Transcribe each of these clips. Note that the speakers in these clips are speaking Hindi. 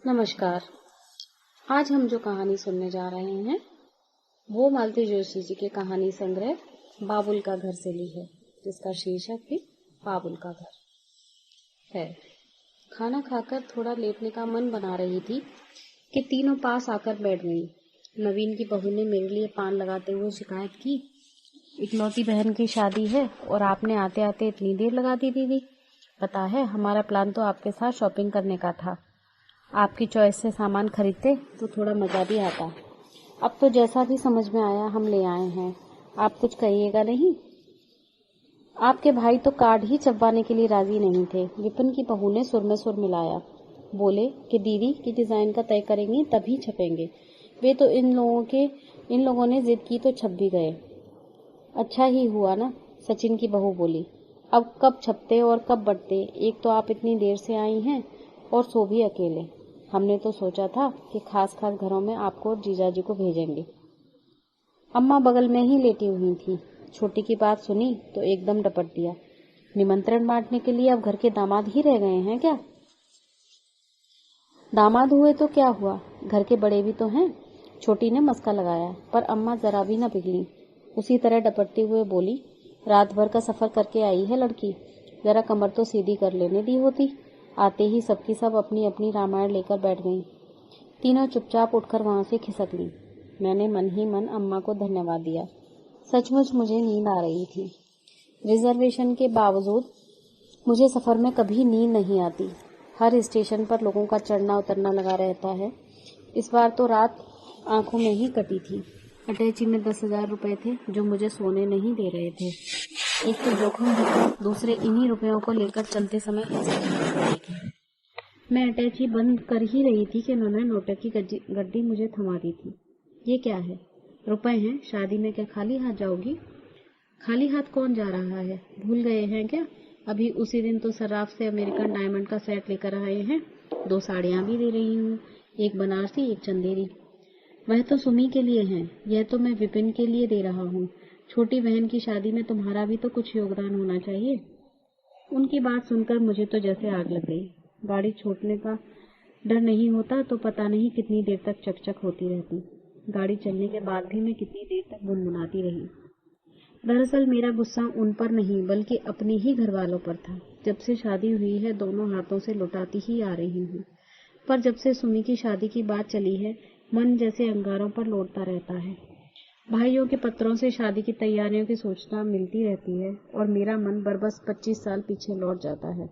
नमस्कार। आज हम जो कहानी सुनने जा रहे हैं वो मालती जोशी जी के कहानी संग्रह बाबुल का घर से ली है, जिसका शीर्षक भी बाबुल का घर है। खाना खाकर थोड़ा लेटने का मन बना रही थी कि तीनों पास आकर बैठ गईं। नवीन की बहू ने मेरे लिए पान लगाते हुए शिकायत की, इकलौती बहन की शादी है और आपने आते आते इतनी देर लगा दी दीदी। पता है, हमारा प्लान तो आपके साथ शॉपिंग करने का था। आपकी चॉइस से सामान खरीदते तो थोड़ा मजा भी आता। अब तो जैसा भी समझ में आया हम ले आए हैं, आप कुछ कहिएगा नहीं। आपके भाई तो कार्ड ही छपवाने के लिए राजी नहीं थे। विपिन की बहू ने सुर में सुर मिलाया, बोले कि दीदी की डिजाइन का तय करेंगी तभी छपेंगे। वे तो इन लोगों ने जिद की तो छप भी गए। अच्छा ही हुआ ना, सचिन की बहू बोली। अब कब छपते और कब बटते, एक तो आप इतनी देर से आई हैं और सो भी अकेले। हमने तो सोचा था कि खास घरों में आपको और जीजाजी को भेजेंगे। अम्मा बगल में ही लेटी हुई थी। छोटी की बात सुनी तो एकदम डपट दिया। निमंत्रण बांटने के लिए अब घर के दामाद ही रह गए हैं क्या? दामाद हुए तो क्या हुआ, घर के बड़े भी तो हैं। छोटी ने मस्का लगाया, पर अम्मा जरा भी न पिघली। उसी तरह डपटते हुए बोली, रात भर का सफर करके आई है लड़की, जरा कमर तो सीधी कर लेने दी होती। आते ही सबकी सब अपनी अपनी रामायण लेकर बैठ गईं। तीनों चुपचाप उठकर वहां से खिसक ली। मैंने मन ही मन अम्मा को धन्यवाद दिया। सचमुच मुझे नींद आ रही थी। रिजर्वेशन के बावजूद मुझे सफर में कभी नींद नहीं आती। हर स्टेशन पर लोगों का चढ़ना उतरना लगा रहता है। इस बार तो रात आंखों में ही कटी थी। अटैची में 10,000 रुपए थे जो मुझे सोने नहीं दे रहे थे। एक तो जोखिम है, दूसरे इन्हीं रुपयों को लेकर चलते समय मैं अटैची बंद कर ही रही थी कि उन्होंने नोटक की गड्डी मुझे थमा दी थी। ये क्या है? रुपए हैं, शादी में क्या खाली हाथ जाओगी? खाली हाथ कौन जा रहा है, भूल गए हैं क्या? अभी उसी दिन तो सर्राफ से अमेरिकन डायमंड का सेट लेकर आए हैं। 2 साड़ियां भी दे रही हूँ, एक बनारसी एक चंदेरी। वह तो सुमी के लिए हैं, यह तो मैं विपिन के लिए दे रहा हूँ। छोटी बहन की शादी में तुम्हारा भी तो कुछ योगदान होना चाहिए। उनकी बात सुनकर मुझे तो जैसे आग लग गई। गाड़ी छोड़ने का डर नहीं होता तो पता नहीं कितनी देर तक चकचक होती रहती। गाड़ी चलने के बाद भी मैं कितनी देर तक गुनगुनाती रही। दरअसल मेरा गुस्सा उन पर नहीं बल्कि अपने ही घर वालों पर था। जब से शादी हुई है दोनों हाथों से लुटाती ही आ रही हूँ, पर जब से सुमी की शादी की बात चली है मन जैसे अंगारों पर लौटता रहता है। भाइयों के पत्रों से शादी की तैयारियों की सूचना मिलती रहती है और मेरा मन बरबस 25 साल पीछे लौट जाता है।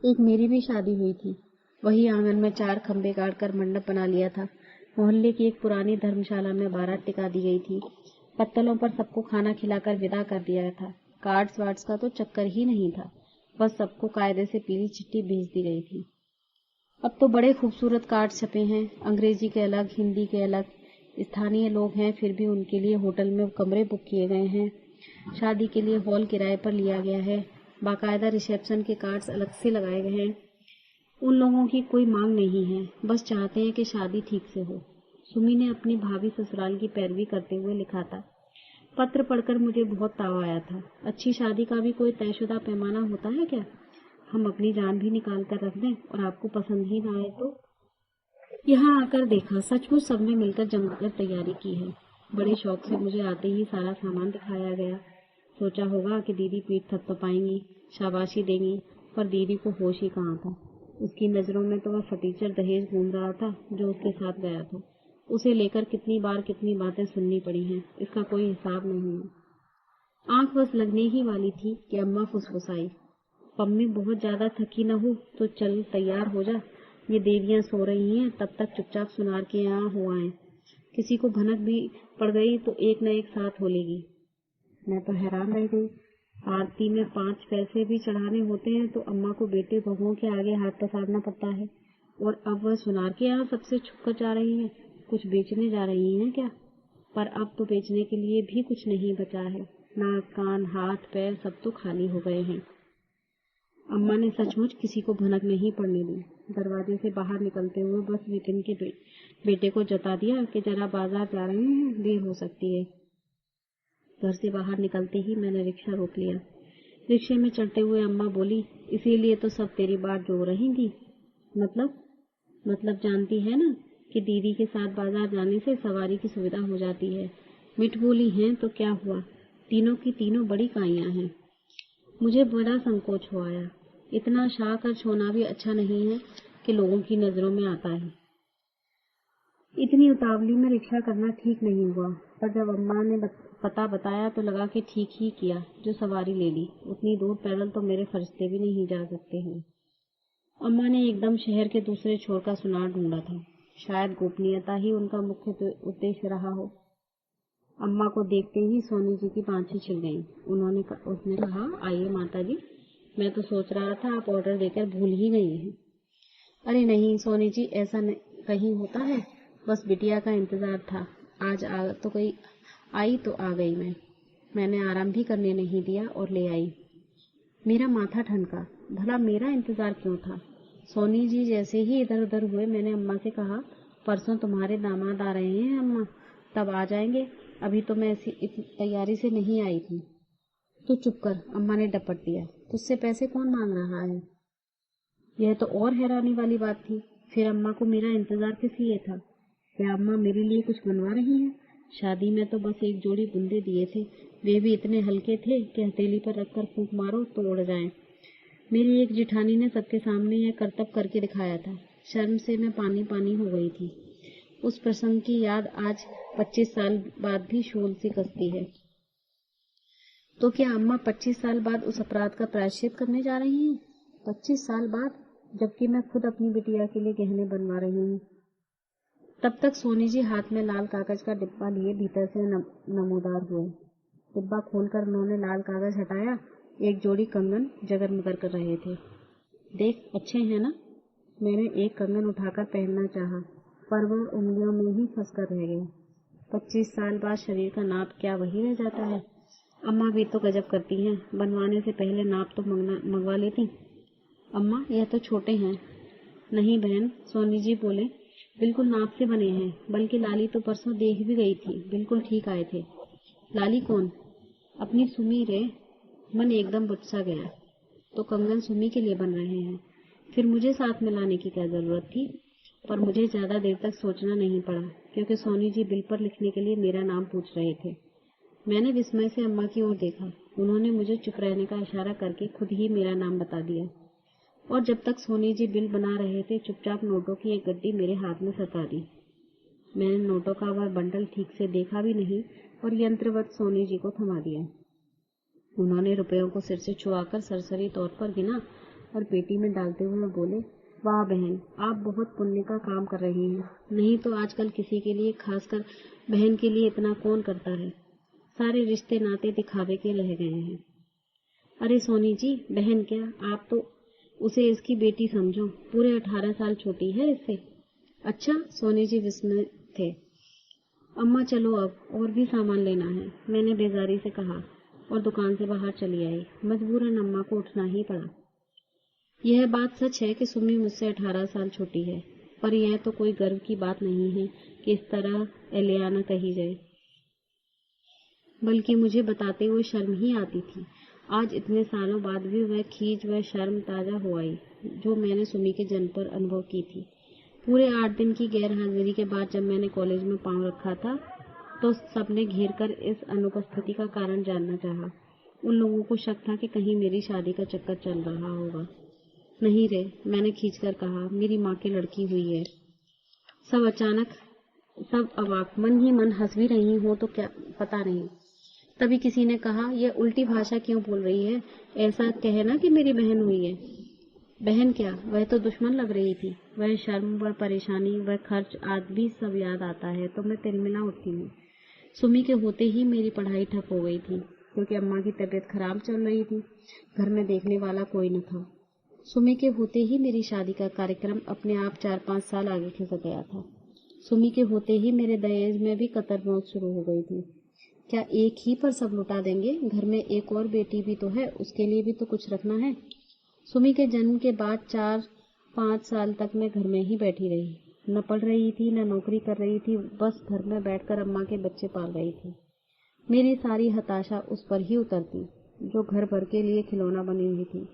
एक मेरी भी शादी हुई थी। वही आंगन में 4 खंबे गाड़कर मंडप बना लिया था। मोहल्ले की एक पुरानी धर्मशाला में बारात टिका दी गई थी। पत्तलों पर सबको खाना खिलाकर विदा कर दिया था। कार्ड्स वार्ड्स का तो चक्कर ही नहीं था, बस सबको कायदे से पीली चिट्ठी भेज दी गई थी। अब तो बड़े खूबसूरत कार्ड छपे हैं, अंग्रेजी के अलग, हिंदी के अलग। स्थानीय लोग हैं, फिर भी उनके लिए होटल में कमरे बुक किए गए हैं। शादी के लिए हॉल किराए पर लिया गया है। बाकायदा रिसेप्शन के कार्ड्स अलग से लगाए गए हैं। उन लोगों की कोई मांग नहीं है, बस चाहते हैं कि शादी ठीक से हो। सुमी ने अपनी भाभी ससुराल की पैरवी करते हुए लिखा था। पत्र पढ़कर मुझे बहुत ताव आया था। अच्छी शादी का भी कोई तयशुदा पैमाना होता है क्या? हम अपनी जान भी निकाल कर रख दें और आपको पसंद ही ना आए तो? यहाँ आकर देखा, सचमुच सबने मिलकर जमकर तैयारी की है। बड़े शौक से मुझे आते ही सारा सामान दिखाया गया। सोचा होगा कि दीदी पीठ थपथपाएंगी, शाबाशी देंगी, पर दीदी को होश ही कहाँ था। उसकी नजरों में तो वह फटीचर दहेज घूम रहा था जो उसके साथ गया था। उसे लेकर कितनी बार कितनी बातें सुननी पड़ी हैं, इसका कोई हिसाब नहीं है। आंख बस लगने ही वाली थी कि अम्मा फुसफुसाई, पम्मी बहुत ज्यादा थकी न हो तो चल तैयार हो जा। ये देवियां सो रही हैं, तब तक चुपचाप सुनार के यहाँ हो आए। किसी को भनक भी पड़ गई तो एक न एक साथ हो लेगी। मैं तो हैरान रह गई। आरती में 5 पैसे भी चढ़ाने होते हैं तो अम्मा को बेटे बहुओं के आगे हाथ पसारना पड़ता है, और अब वह सुनार के यहाँ सबसे छुपकर जा रही हैं। कुछ बेचने जा रही हैं क्या? पर अब तो बेचने के लिए भी कुछ नहीं बचा है। नाक कान हाथ पैर सब तो खाली हो गए हैं। अम्मा ने सचमुच किसी को भनक नहीं पड़ने दी। दरवाजे से बाहर निकलते हुए बस विपिन के बेटे को जता दिया कि जरा बाजार जा रहे हैं, देर हो सकती है। घर से बाहर निकलते ही मैंने रिक्शा रोक लिया। रिक्शे में चढ़ते हुए अम्मा बोली, इसीलिए तो सब तेरी बात जो रही थी। मतलब? मतलब जानती है ना कि दीदी के साथ बाजार जाने से सवारी की सुविधा हो जाती है। मिठ बोली हैं तो क्या हुआ, तीनों की तीनों बड़ी काइयां हैं। मुझे बड़ा संकोच हो आया। इतना शाह कर छोना भी अच्छा नहीं है कि लोगों की नजरों में आता है। इतनी उतावली में रिक्शा करना ठीक नहीं हुआ, पर जब अम्मा ने पता बताया तो लगा कि ठीक ही किया जो सवारी ले ली। उतनी दूर पैदल तो मेरे फरिश्ते भी नहीं जा सकते हैं। अम्मा ने एकदम शहर के दूसरे छोर का सुनार ढूंढा था। शायद गोपनीयता ही उनका मुख्य उद्देश्य रहा हो। अम्मा को देखते ही सोनी जी की पांछी छिल गई। उसने कहा, आइए माता जी, मैं तो सोच रहा था आप ऑर्डर देकर भूल ही गई हैं। अरे नहीं सोनी जी, ऐसा कहीं होता है, बस बिटिया का इंतजार था। आज आई तो आ गई। मैंने आराम भी करने नहीं दिया और ले आई। मेरा माथा ठनका। भला मेरा इंतजार क्यों था? सोनी जी जैसे ही इधर उधर हुए मैंने अम्मा से कहा, परसों तुम्हारे दामाद आ रहे हैं अम्मा, तब आ जाएंगे। अभी तो मैं इतनी तैयारी से नहीं आई थी। तू चुप कर, अम्मा ने डपट दिया। तुझसे पैसे कौन मांग रहा है? यह तो और हैरानी वाली बात थी। फिर अम्मा को मेरा इंतजार किस लिए था? क्या अम्मा मेरे लिए कुछ बनवा रही हैं? शादी में तो बस एक जोड़ी बुंदे दिए थे, वे भी इतने हल्के थे कि हथेली पर रखकर फूंक मारो तो उड़ जाएं। मेरी एक जिठानी ने सबके सामने यह करतब करके दिखाया था। शर्म से मैं पानी पानी हो गई थी। उस प्रसंग की याद आज 25 साल बाद भी शूल सी कसती है। तो क्या अम्मा 25 साल बाद उस अपराध का प्रायश्चित करने जा रही हैं? 25 साल बाद, जबकि मैं खुद अपनी बिटिया के लिए गहने बनवा रही हूँ। तब तक सोनी जी हाथ में लाल कागज का डिब्बा लिए भीतर से नमोदार हुए। डिब्बा खोलकर उन्होंने लाल कागज हटाया। एक जोड़ी कंगन जगमग कर रहे थे। देख, अच्छे हैं ना? मैंने एक कंगन उठाकर पहनना चाहा, पर वह उंगलियों में ही फंस कर रह गया। 25 साल बाद शरीर का नाप क्या वही रह जाता है? अम्मा भी तो गजब करती हैं, बनवाने से पहले नाप तो मंगवा लेती। अम्मा, यह तो छोटे हैं। नहीं बहन, सोनी जी बोले, बिल्कुल नाप से बने हैं। बल्कि लाली तो परसों देख भी गई थी, बिल्कुल ठीक आए थे। लाली कौन? अपनी सुमी रे। मन एकदम बुझ गया। तो कंगन सुमी के लिए बन रहे हैं, फिर मुझे साथ में लाने की क्या जरूरत थी? पर मुझे ज्यादा देर तक सोचना नहीं पड़ा, क्योंकि सोनी जी बिल पर लिखने के लिए मेरा नाम पूछ रहे थे। मैंने विस्मय से अम्मा की ओर देखा। उन्होंने मुझे चुप रहने का इशारा करके खुद ही मेरा नाम बता दिया, और जब तक सोनी जी बिल बना रहे थे चुपचाप नोटों की एक गड्डी मेरे हाथ में सटा दी। मैंने नोटों का वह बंडल ठीक से देखा भी नहीं और यंत्रवत सोनी जी को थमा दिया। उन्होंने रुपयों को सिर से छुआकर सरसरी तौर पर गिना और पेटी में डालते हुए बोले, वाह बहन, आप बहुत पुण्य का काम कर रही हैं। नहीं तो आजकल किसी के लिए, खासकर बहन के लिए, इतना कौन करता है। सारे रिश्ते नाते दिखावे के रह गए हैं। अरे सोनी जी, बहन क्या, आप तो उसे इसकी बेटी समझो। पूरे 18 साल छोटी है इससे। अच्छा, सोनी जी विस्मित थे। अम्मा चलो, अब और भी सामान लेना है, मैंने बेजारी से कहा और दुकान से बाहर चली आई। मजबूरन अम्मा को उठना ही पड़ा। यह बात सच है कि सुमी मुझसे 18 साल छोटी है, पर यह तो कोई गर्व की बात नहीं है कि इस तरह एलियाना कही जाए, बल्कि मुझे बताते हुए शर्म ही आती थी। आज इतने सालों बाद भी वह खींच, वह शर्म ताजा हो आई जो मैंने सुमी के जन्म पर अनुभव की थी। पूरे 8 दिन की गैर हाजिरी के बाद जब मैंने कॉलेज में पांव रखा था तो सबने घेर कर इस अनुपस्थिति का कारण जानना चाहा। उन लोगों को शक था कि कहीं मेरी शादी का चक्कर चल रहा होगा। नहीं रे, मैंने खींचकर कहा, मेरी माँ की लड़की हुई है। सब अवाक, मन ही मन हंस भी रही हो तो क्या पता नहीं। तभी किसी ने कहा, यह उल्टी भाषा क्यों बोल रही है? ऐसा कहे ना कि मेरी बहन हुई है। बहन क्या, वह तो दुश्मन लग रही थी। वह शर्म, वह परेशानी, वह खर्च आदि भी सब याद आता है तो मैं तिलमिला उठती हूँ। सुमी के होते ही मेरी पढ़ाई ठप हो गई थी, क्योंकि अम्मा की तबीयत खराब चल रही थी। घर में देखने वाला कोई न था। सुमी के होते ही मेरी शादी का कार्यक्रम अपने आप 4-5 साल आगे खिसक गया था। सुमी के होते ही मेरे दहेज में भी कतर मौत शुरू हो गई थी। क्या एक ही पर सब लुटा देंगे? घर में एक और बेटी भी तो है, उसके लिए भी तो कुछ रखना है। सुमी के जन्म के बाद 4-5 साल तक मैं घर में ही बैठी रही। न पढ़ रही थी, न नौकरी कर रही थी, बस घर में बैठकर अम्मा के बच्चे पाल रही थी। मेरी सारी हताशा उस पर ही उतरती जो घर भर के लिए खिलौना बनी हुई थी।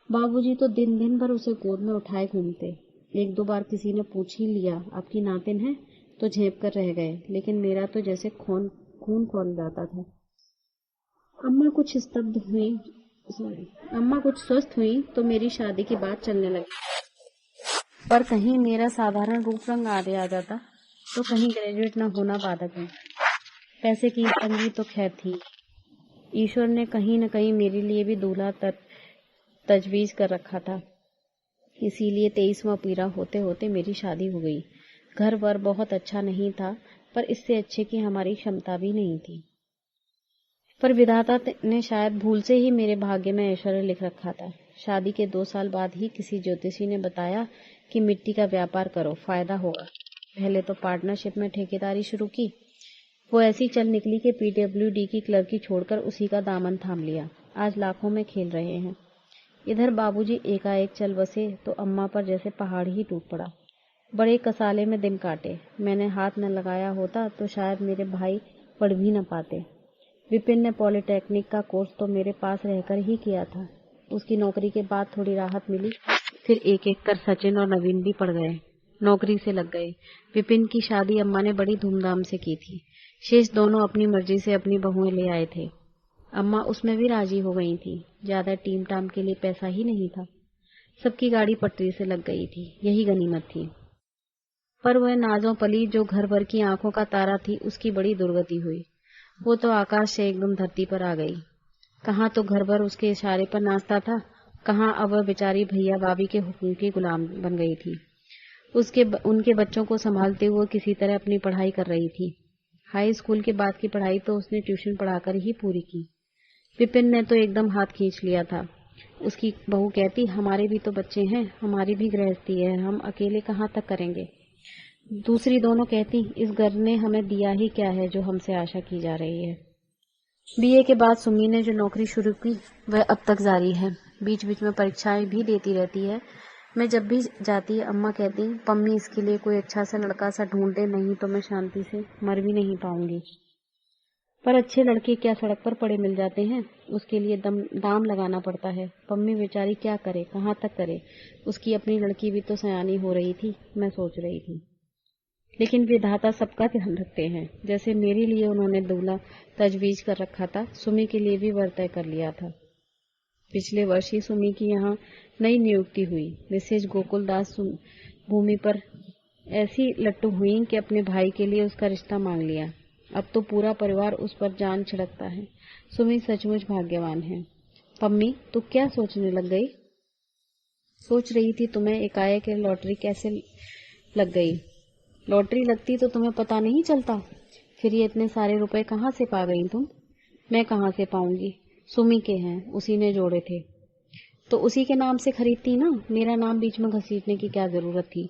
बाबूजी तो दिन दिन भर उसे गोद में उठाए घूमते। एक दो बार किसी ने पूछ ही लिया आपकी नातिन है तो झेप कर रह गए, लेकिन मेरा तो जैसे खून खौल जाता था। अम्मा कुछ स्वस्थ हुई तो मेरी शादी की बात चलने लगी, पर कहीं मेरा साधारण रूप रंग आगे आ जाता तो कहीं ग्रेजुएट न होना बाधक है। पैसे की तंगी तो खैर थी। ईश्वर ने कहीं न कहीं मेरे लिए भी दूल्हा तजवीज कर रखा था, इसीलिए 23वां पीरा होते होते मेरी शादी हो गई। घर वर बहुत अच्छा नहीं था, पर इससे अच्छे की हमारी क्षमता भी नहीं थी। पर विधाता ने शायद भूल से ही मेरे भाग्य में ऐश्वर्य लिख रखा था। शादी के 2 साल बाद ही किसी ज्योतिषी ने बताया कि मिट्टी का व्यापार करो, फायदा होगा। पहले तो पार्टनरशिप में ठेकेदारी शुरू की। वो ऐसी चल निकली कि PWD की क्लर्की छोड़कर उसी का दामन थाम लिया। आज लाखों में खेल रहे हैं। इधर बाबूजी एकाएक चल बसे तो अम्मा पर जैसे पहाड़ ही टूट पड़ा। बड़े कसाले में दिन काटे। मैंने हाथ न लगाया होता तो शायद मेरे भाई पढ़ भी न पाते। विपिन ने पॉलिटेक्निक का कोर्स तो मेरे पास रहकर ही किया था। उसकी नौकरी के बाद थोड़ी राहत मिली, फिर एक एक कर सचिन और नवीन भी पढ़ गए, नौकरी से लग गए। विपिन की शादी अम्मा ने बड़ी धूमधाम से की थी। शेष दोनों अपनी मर्जी से अपनी बहुएं ले आए थे। अम्मा उसमें भी राजी हो गई थी। ज्यादा टीम टाम के लिए पैसा ही नहीं था। सबकी गाड़ी पटरी से लग गई थी, यही गनीमत थी। पर वह नाजों पली जो घर भर की आंखों का तारा थी, उसकी बड़ी दुर्गति हुई। वो तो आकाश से एकदम धरती पर आ गई। कहाँ तो घर भर उसके इशारे पर नाचता था, कहाँ अब वह बेचारी भैया भाभी के हुक्म की गुलाम बन गई थी। उनके बच्चों को संभालते हुए किसी तरह अपनी पढ़ाई कर रही थी। हाई स्कूल के बाद की पढ़ाई तो उसने ट्यूशन पढ़ाकर ही पूरी की। विपिन ने तो एकदम हाथ खींच लिया था। उसकी बहू कहती, हमारे भी तो बच्चे हैं, हमारी भी गृहस्थी है, हम अकेले कहाँ तक करेंगे। दूसरी दोनों कहती, इस घर ने हमें दिया ही क्या है जो हमसे आशा की जा रही है। BA के बाद सुमी ने जो नौकरी शुरू की वह अब तक जारी है। बीच बीच में परीक्षाएं भी देती रहती है। मैं जब भी जाती अम्मा कहती, पम्मी इसके लिए कोई अच्छा सा लड़का सा ढूंढ दे, नहीं तो मैं शांति से मर भी नहीं पाऊंगी। पर अच्छे लड़के क्या सड़क पर पड़े मिल जाते हैं, उसके लिए दाम लगाना पड़ता है। पम्मी बेचारी क्या करे, कहाँ तक करे। उसकी अपनी लड़की भी तो सयानी हो रही थी, मैं सोच रही थी। लेकिन विधाता सबका ध्यान रखते हैं। जैसे मेरे लिए उन्होंने दूल्हा तजवीज कर रखा था, सुमी के लिए भी वर तय कर लिया था। पिछले वर्ष ही सुमी की यहाँ नई नियुक्ति हुई। मिसेज गोकुल दास भूमि पर ऐसी लट्टू हुई कि अपने भाई के लिए उसका रिश्ता मांग लिया। अब तो पूरा परिवार उस पर जान छिड़कता है। सुमी सचमुच भाग्यवान है। पम्मी, तू क्या सोचने लग गई? सोच रही थी तुम्हें एकाएक लॉटरी कैसे लग गई। लॉटरी लगती तो तुम्हें पता नहीं चलता। फिर ये इतने सारे रुपए कहाँ से पा गई तुम? मैं कहाँ से पाऊंगी, सुमी के हैं, उसी ने जोड़े थे। तो उसी के नाम से खरीदती ना, मेरा नाम बीच में घसीटने की क्या जरूरत थी।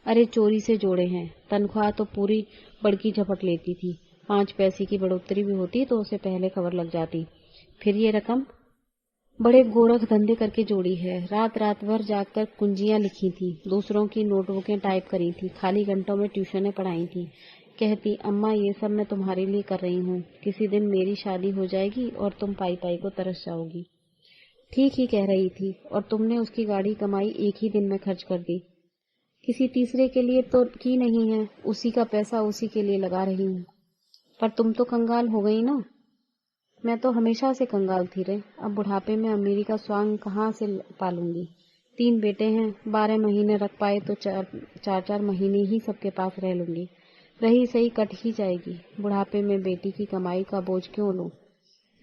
अरे चोरी से जोड़े हैं, तनख्वाह तो पूरी बड़की झपट लेती थी। 5 पैसे की बढ़ोतरी भी होती तो उसे पहले खबर लग जाती। फिर ये रकम बड़े गोरख धंधे करके जोड़ी है। रात रात भर जाकर कुंजियां लिखी थी, दूसरों की नोटबुकें टाइप करी थी, खाली घंटों में ट्यूशनें पढ़ाई थी। कहती, अम्मा ये सब मैं तुम्हारे लिए कर रही हूँ, किसी दिन मेरी शादी हो जाएगी और तुम पाई पाई को तरस जाओगी। ठीक ही कह रही थी, और तुमने उसकी गाड़ी कमाई एक ही दिन में खर्च कर दी। किसी तीसरे के लिए तो की नहीं है, उसी का पैसा उसी के लिए लगा रही हूँ। पर तुम तो कंगाल हो गई ना। मैं तो हमेशा से कंगाल थी रे। अब बुढ़ापे में अमीरी का स्वांग कहाँ से पालूंगी। 3 बेटे हैं, 12 महीने रख पाए तो 4 महीने ही सबके पास रह लूंगी। रही सही कट ही जाएगी। बुढ़ापे में बेटी की कमाई का बोझ क्यों लूं।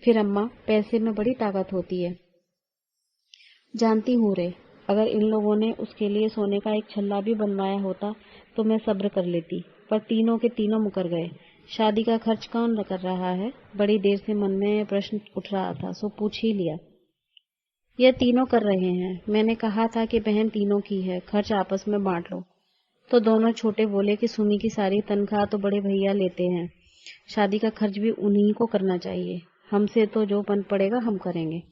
फिर अम्मा, पैसे में बड़ी ताकत होती है, जानती हूँ रे। अगर इन लोगों ने उसके लिए सोने का एक छल्ला भी बनवाया होता तो मैं सब्र कर लेती, पर तीनों के तीनों मुकर गए। शादी का खर्च कौन कर रहा है? बड़ी देर से मन में प्रश्न उठ रहा था, सो पूछ ही लिया। यह तीनों कर रहे हैं। मैंने कहा था कि बहन तीनों की है, खर्च आपस में बांट लो। तो दोनों छोटे बोले कि सुमी की सारी तनख्वाह तो बड़े भैया लेते हैं, शादी का खर्च भी उन्हीं को करना चाहिए। हमसे तो जो बन पड़ेगा हम करेंगे।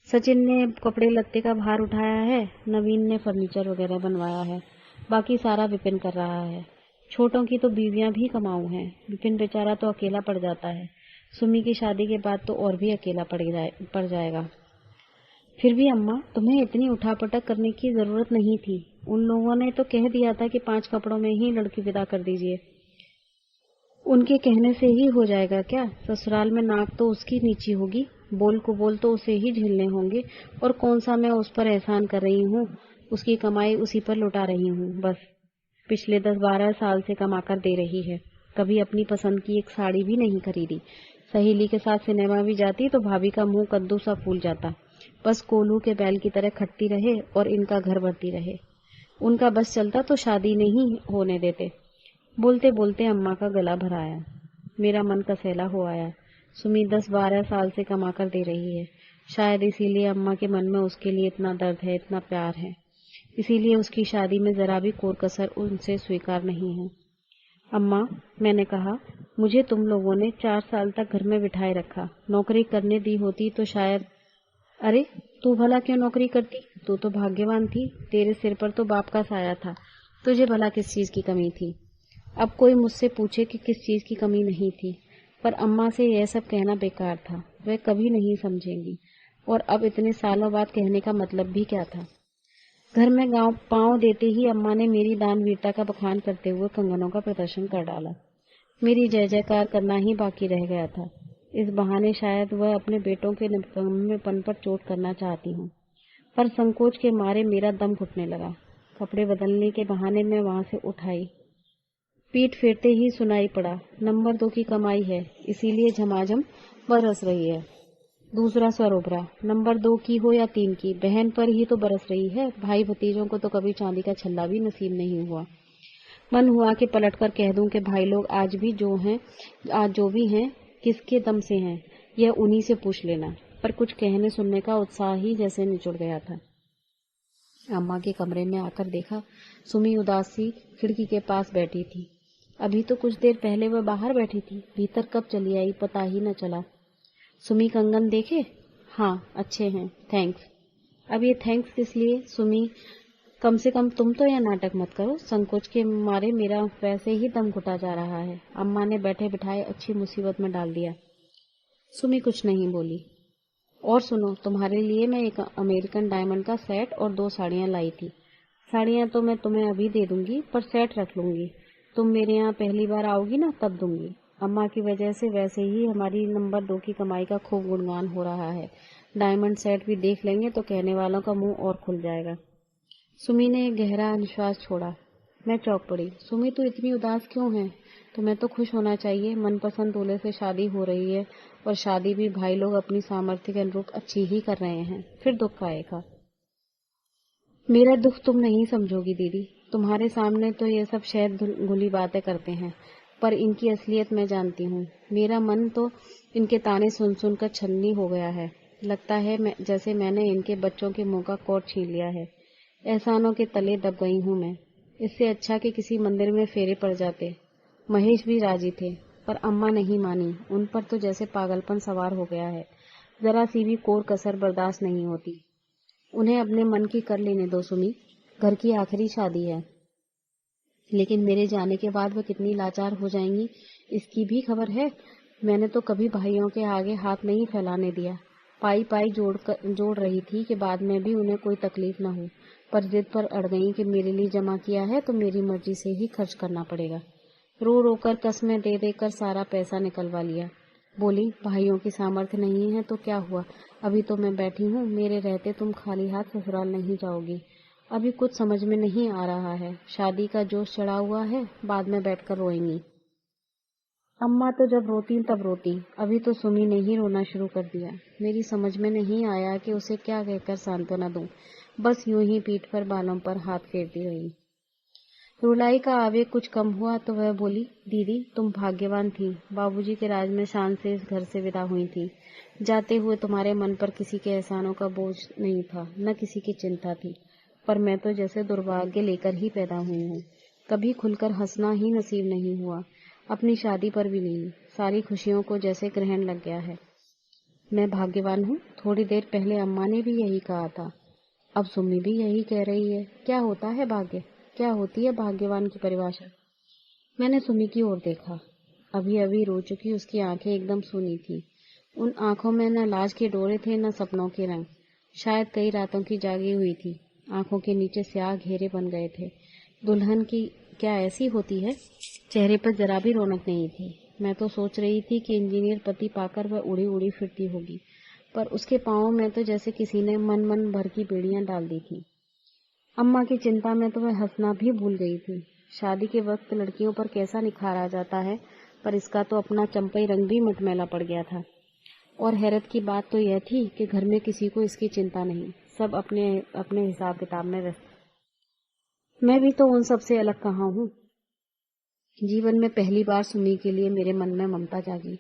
सचिन ने कपड़े लत्ते का भार उठाया है, नवीन ने फर्नीचर वगैरह बनवाया है, बाकी सारा विपिन कर रहा है। छोटों की तो बीवियां भी कमाऊ हैं, विपिन बेचारा तो अकेला पड़ जाता है। सुमी की शादी के बाद तो और भी अकेला पड़ जाएगा। फिर भी अम्मा, तुम्हें इतनी उठापटक करने की जरूरत नहीं थी। उन लोगों ने तो कह दिया था कि 5 कपड़ों में ही लड़की विदा कर दीजिए। उनके कहने से ही हो जाएगा क्या? ससुराल में नाक तो उसकी नीची होगी, बोल को बोल तो उसे ही झेलने होंगे। और कौन सा मैं उस पर एहसान कर रही हूँ, उसकी कमाई उसी पर लुटा रही हूँ बस। पिछले 10-12 साल से कमा कर दे रही है। कभी अपनी पसंद की एक साड़ी भी नहीं खरीदी। सहेली के साथ सिनेमा भी जाती तो भाभी का मुंह कद्दू सा फूल जाता। बस कोल्हू के बैल की तरह खटती रहे और इनका घर भरती रहे। उनका बस चलता तो शादी नहीं होने देते। बोलते बोलते अम्मा का गला भर आया। मेरा मन कसैला हो आया। सुमी 10-12 साल से कमा कर दे रही है। शायद इसीलिए अम्मा के मन में उसके लिए इतना दर्द है, इतना प्यार है। इसीलिए उसकी शादी में जरा भी कोर कसर उनसे स्वीकार नहीं है। अम्मा, मैंने कहा, मुझे तुम लोगों ने 4 साल तक घर में बिठाए रखा। नौकरी करने दी होती तो शायद। अरे, तू भला क्यों नौकरी करती? तू तो भाग्यवान थी। तेरे सिर पर तो बाप का साया था। तुझे भला किस चीज की कमी थी? अब कोई मुझसे पूछे कि किस चीज की कमी नहीं थी, पर अम्मा से यह सब कहना बेकार था। वह कभी नहीं समझेंगी। और अब इतने सालों बाद कहने का मतलब भी क्या था? घर में गांव पांव देते ही अम्मा ने मेरी दानवीरता का बखान करते हुए कंगनों का प्रदर्शन कर डाला। मेरी जय जयकार करना ही बाकी रह गया था। इस बहाने शायद वह अपने बेटों के निकम्मेपन पर चोट करना चाहती हूँ, पर संकोच के मारे मेरा दम घुटने लगा। कपड़े बदलने के बहाने मैं वहां से उठ आई। पीठ फेरते ही सुनाई पड़ा, नंबर 2 की कमाई है, इसीलिए झमाझम बरस रही है। दूसरा स्वर उभरा, नंबर 2 की हो या 3 की, बहन पर ही तो बरस रही है। भाई भतीजों को तो कभी चांदी का छल्ला भी नसीब नहीं हुआ। मन हुआ कि पलटकर कह दूं कि भाई लोग आज जो भी हैं, किसके दम से हैं, यह उन्हीं से पूछ लेना। पर कुछ कहने सुनने का उत्साह ही जैसे निचुड़ गया था। अम्मा के कमरे में आकर देखा, सुमी उदास सी खिड़की के पास बैठी थी। अभी तो कुछ देर पहले वह बाहर बैठी थी, भीतर कब चली आई पता ही न चला। सुमी, कंगन देखे? हाँ, अच्छे हैं, थैंक्स। अब ये थैंक्स किस लिए? सुमी, कम से कम तुम तो यह नाटक मत करो। संकोच के मारे मेरा वैसे ही दम घुटा जा रहा है। अम्मा ने बैठे बिठाए अच्छी मुसीबत में डाल दिया। सुमी कुछ नहीं बोली। और सुनो, तुम्हारे लिए मैं एक अमेरिकन डायमंड का सेट और 2 साड़ियां लाई थी। साड़ियां तो मैं तुम्हें अभी दे दूंगी, पर सेट रख लूंगी। तुम मेरे यहाँ पहली बार आओगी ना, तब दूंगी। अम्मा की वजह से वैसे ही हमारी नंबर 2 की कमाई का खूब गुणगान हो रहा है। डायमंड सेट भी देख लेंगे तो कहने वालों का मुंह और खुल जाएगा। सुमी ने एक गहरा निश्वास छोड़ा। मैं चौंक पड़ी। सुमी, तू इतनी उदास क्यों है? तुम्हें तो खुश होना चाहिए। मनपसंद दूल्हे से शादी हो रही है, और शादी भी भाई लोग अपनी सामर्थ्य के अनुरूप अच्छी ही कर रहे हैं। फिर दुख आएगा। मेरा दुख तुम नहीं समझोगी दीदी। तुम्हारे सामने तो ये सब शायद घुली बातें करते हैं, पर इनकी असलियत मैं जानती हूँ। मेरा मन तो इनके ताने सुन सुनकर छन्नी हो गया है। लगता है जैसे मैंने इनके बच्चों के मुंह का कोट छीन लिया है। एहसानों के तले दब गई हूँ मैं। इससे अच्छा कि किसी मंदिर में फेरे पड़ जाते। महेश भी राजी थे, पर अम्मा नहीं मानी। उन पर तो जैसे पागलपन सवार हो गया है। जरा सी भी कोर कसर बर्दाश्त नहीं होती। उन्हें अपने मन की कर लेने दो सुमी। घर की आखिरी शादी है, लेकिन मेरे जाने के बाद वह कितनी लाचार हो जाएंगी, इसकी भी खबर है। मैंने तो कभी भाइयों के आगे हाथ नहीं फैलाने दिया। पाई पाई जोड़ रही थी कि बाद में भी उन्हें कोई तकलीफ न हो, पर जिद पर अड़ गई कि मेरे लिए जमा किया है तो मेरी मर्जी से ही खर्च करना पड़ेगा। रो रो कर कस्में दे देकर सारा पैसा निकलवा लिया। बोली, भाइयों की सामर्थ्य नहीं है तो क्या हुआ, अभी तो मैं बैठी हूँ। मेरे रहते तुम खाली हाथ ससुराल नहीं जाओगी। अभी कुछ समझ में नहीं आ रहा है। शादी का जोश चढ़ा हुआ है, बाद में बैठकर रोएंगी। अम्मा तो जब रोती तब रोती। अभी तो सुमी ने ही रोना शुरू कर दिया। मेरी समझ में नहीं आया कि उसे क्या कहकर सांत्वना दूं। बस यूं ही पीठ पर बालों पर हाथ फेरती रही। रुलाई का आवेग कुछ कम हुआ तो वह बोली, दीदी तुम भाग्यवान थी। बाबूजी के राज में शान से इस घर से विदा हुई थी। जाते हुए तुम्हारे मन पर किसी के एहसानों का बोझ नहीं था, न किसी की चिंता थी। पर मैं तो जैसे दुर्भाग्य लेकर ही पैदा हुई हूँ। कभी खुलकर हंसना ही नसीब नहीं हुआ, अपनी शादी पर भी नहीं। सारी खुशियों को जैसे ग्रहण लग गया है। मैं भाग्यवान हूँ। थोड़ी देर पहले अम्मा ने भी यही कहा था, अब सुम्मी भी यही कह रही है। क्या होता है भाग्य? क्या होती है भाग्यवान की परिभाषा? मैंने सुमी की ओर देखा। अभी अभी रो चुकी उसकी आंखें एकदम सूनी थी। उन आंखों में न लाज के डोरे थे, न सपनों के रंग। शायद कई रातों की जागी हुई थी। आंखों के नीचे स्याह घेरे बन गए थे। दुल्हन की क्या ऐसी होती है? चेहरे पर जरा भी रौनक नहीं थी। मैं तो सोच रही थी कि इंजीनियर पति पाकर वह उड़ी उड़ी फिरती होगी, पर उसके पांवों में तो जैसे किसी ने मन मन भर की बेड़ियां डाल दी थी। अम्मा की चिंता में तो वह हंसना भी भूल गई थी। शादी के वक्त लड़कियों पर कैसा निखार आ जाता है, पर इसका तो अपना चंपई रंग भी मटमैला पड़ गया था। और हैरत की बात तो यह थी कि घर में किसी को इसकी चिंता नहीं, सब अपने अपने हिसाब किताब में व्यस्त। मैं भी तो उन सबसे अलग कहाँ हूँ। जीवन में पहली बार सुमी के लिए मेरे मन में ममता जागी।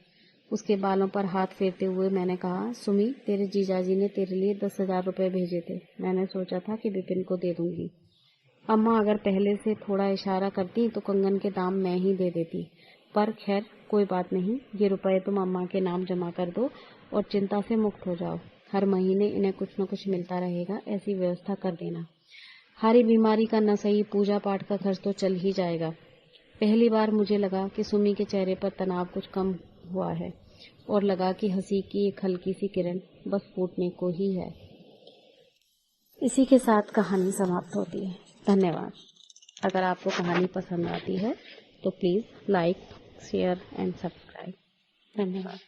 उसके बालों पर हाथ फेरते हुए मैंने कहा, सुमी, तेरे जीजाजी ने तेरे लिए 10,000 रुपए भेजे थे। मैंने सोचा था कि विपिन को दे दूंगी। अम्मा अगर पहले से थोड़ा इशारा करती तो कंगन के दाम मैं ही दे देती, पर खैर कोई बात नहीं। ये रुपए तुम अम्मा के नाम जमा कर दो और चिंता से मुक्त हो जाओ। हर महीने इन्हें कुछ न कुछ मिलता रहेगा, ऐसी व्यवस्था कर देना। हारी बीमारी का न सही, पूजा पाठ का खर्च तो चल ही जाएगा। पहली बार मुझे लगा कि सुमी के चेहरे पर तनाव कुछ कम हुआ है और लगा कि हंसी की एक हल्की सी किरण बस फूटने को ही है। इसी के साथ कहानी समाप्त होती है। धन्यवाद। अगर आपको कहानी पसंद आती है तो please like, share and subscribe. धन्यवाद।